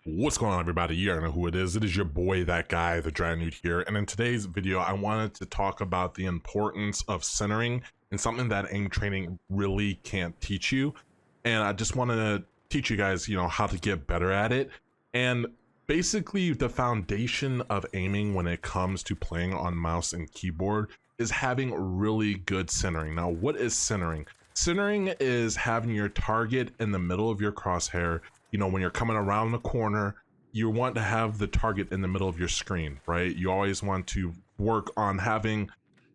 What's going on, everybody? You already know who it is. It is your boy, that guy, the dry NEWT here. And in today's video, I wanted to talk about the importance of centering and something that aim training really can't teach you. And I just want to teach you guys, how to get better at it. And basically, the foundation of aiming when it comes to playing on mouse and keyboard is having really good centering. Now, what is centering? Centering is having your target in the middle of your crosshair. When you're coming around the corner, you want to have the target in the middle of your screen, right? You always want to work on having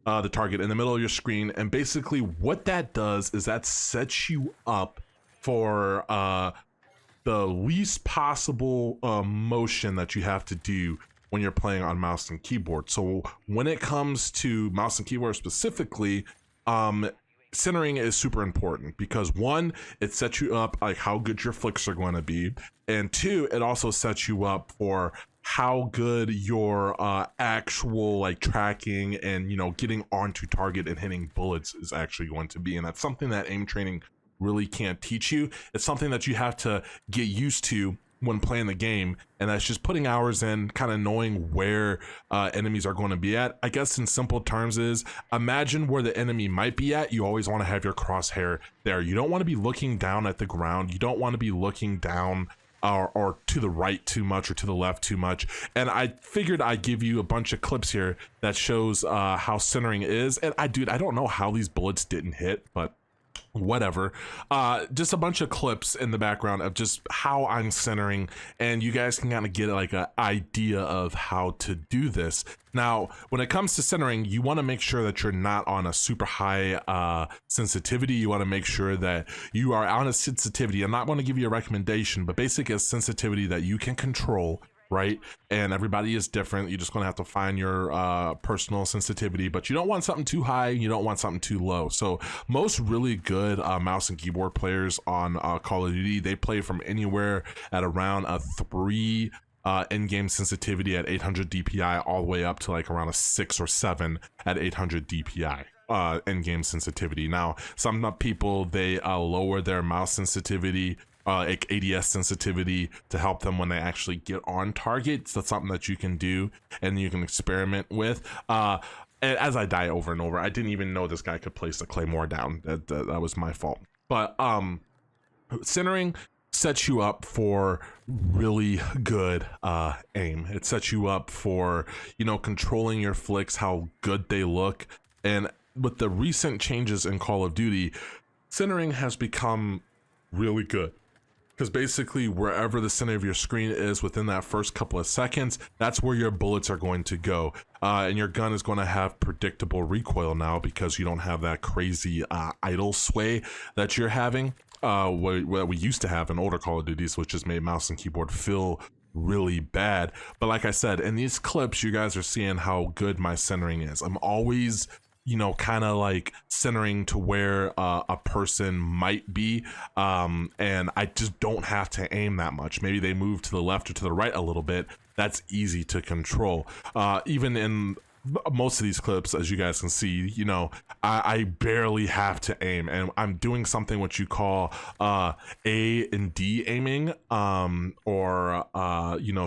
the target in the middle of your screen. And basically what that does is that sets you up for the least possible motion that you have to do when you're playing on mouse and keyboard. So when it comes to mouse and keyboard specifically, centering is super important because one, it sets you up like how good your flicks are going to be, and two, it also sets you up for how good your actual like tracking and getting onto target and hitting bullets is actually going to be. And that's something that aim training really can't teach you. It's something that you have to get used to when playing the game, and that's just putting hours in, kind of knowing where enemies are going to be at. I guess in simple terms is, imagine where the enemy might be at. You always want to have your crosshair there. You don't want to be looking down at the ground. You don't want to be looking down or to the right too much or to the left too much. And I figured I'd give you a bunch of clips here that shows how centering is. And I don't know how these bullets didn't hit, but whatever. Just a bunch of clips in the background of just how I'm centering, and you guys can kind of get like an idea of how to do this. Now, when it comes to centering, you want to make sure that you're not on a super high sensitivity. You want to make sure that you are on a sensitivity. I'm not going to give you a recommendation, but basically a sensitivity that you can control, right? And everybody is different. You're just going to have to find your personal sensitivity, but you don't want something too high. You don't want something too low. So most really good mouse and keyboard players on Call of Duty, they play from anywhere at around a 3 in-game sensitivity at 800 DPI all the way up to like around a 6 or 7 at 800 DPI. In-game sensitivity. Now, some people, they lower their mouse sensitivity, like ADS sensitivity, to help them when they actually get on target. So that's something that you can do and you can experiment with. And as I die over and over, I didn't even know this guy could place a claymore down. That was my fault. But centering sets you up for really good aim. It sets you up for controlling your flicks, how good they look. And with the recent changes in Call of Duty, centering has become really good. Because basically wherever the center of your screen is within that first couple of seconds, that's where your bullets are going to go. And your gun is going to have predictable recoil now because you don't have that crazy idle sway that you're having, what we used to have in older Call of Duties, which just made mouse and keyboard feel really bad. But like I said, in these clips, you guys are seeing how good my centering is. I'm always kind of like centering to where a person might be, and I just don't have to aim that much. Maybe they move to the left or to the right a little bit. That's easy to control. Even in most of these clips, as you guys can see, I barely have to aim, and I'm doing something what you call A and D aiming, or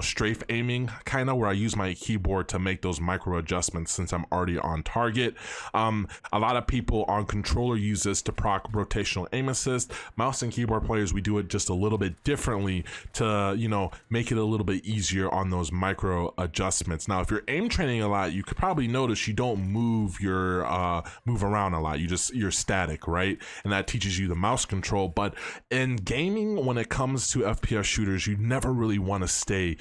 strafe aiming, kind of, where I use my keyboard to make those micro adjustments since I'm already on target. A lot of people on controller use this to proc rotational aim assist. Mouse and keyboard players, we do it just a little bit differently to make it a little bit easier on those micro adjustments. Now, if you're aim training a lot, you could probably notice you don't move around a lot. You're static, right? And that teaches you the mouse control. But in gaming, when it comes to FPS shooters, you never really want to stay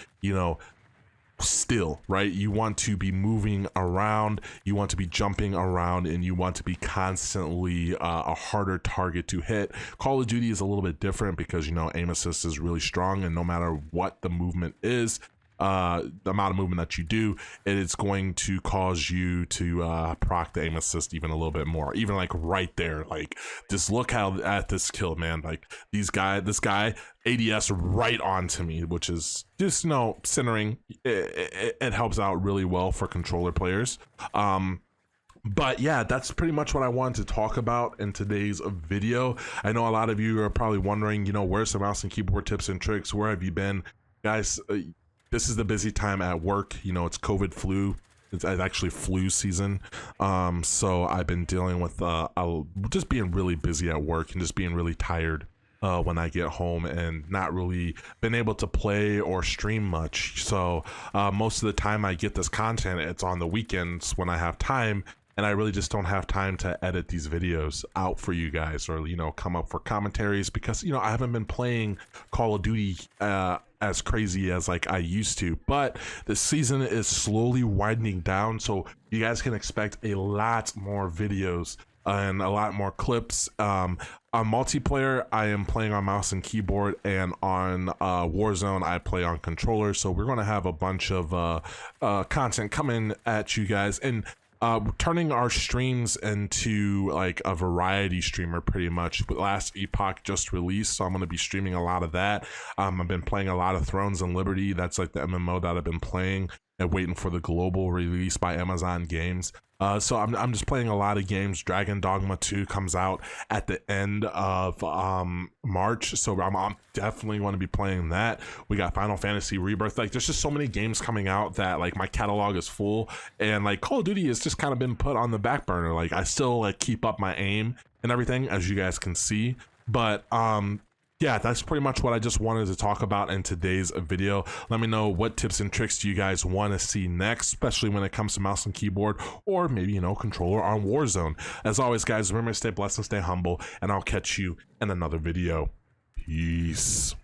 still, right? You want to be moving around, you want to be jumping around, and you want to be constantly a harder target to hit. Call of Duty is a little bit different because aim assist is really strong, and no matter what the movement is, the amount of movement that you do, it is going to cause you to proc the aim assist even a little bit more. Even like right there, like just look at this kill, man. Like this guy ADS right onto me, which is just centering. It helps out really well for controller players. But yeah, that's pretty much what I wanted to talk about in today's video. I know a lot of you are probably wondering, where's the mouse and keyboard tips and tricks? Where have you been? guys, this is the busy time at work. You know, it's COVID flu. It's actually flu season. So I've been dealing with just being really busy at work and just being really tired when I get home, and not really been able to play or stream much. So most of the time I get this content, it's on the weekends when I have time, and I really just don't have time to edit these videos out for you guys, or, you know, come up for commentaries, because, you know, I haven't been playing Call of Duty as crazy as like I used to. But the season is slowly winding down, so you guys can expect a lot more videos and a lot more clips. On multiplayer, I am playing on mouse and keyboard, and on Warzone, I play on controller. So we're gonna have a bunch of content coming at you guys, and turning our streams into like a variety streamer pretty much. Last Epoch just released, so I'm going to be streaming a lot of that. I've been playing a lot of Thrones and Liberty. That's like the MMO that I've been playing and waiting for the global release by Amazon Games. So I'm just playing a lot of games. Dragon Dogma 2 comes out at the end of March, so I'm definitely going to be playing that. We got Final Fantasy Rebirth. Like, there's just so many games coming out that like my catalog is full, and like Call of Duty has just kind of been put on the back burner. Like, I still like keep up my aim and everything, as you guys can see, but yeah, that's pretty much what I just wanted to talk about in today's video. Let me know what tips and tricks do you guys want to see next, especially when it comes to mouse and keyboard, or maybe, you know, controller on Warzone. As always, guys, remember to stay blessed and stay humble, and I'll catch you in another video. Peace.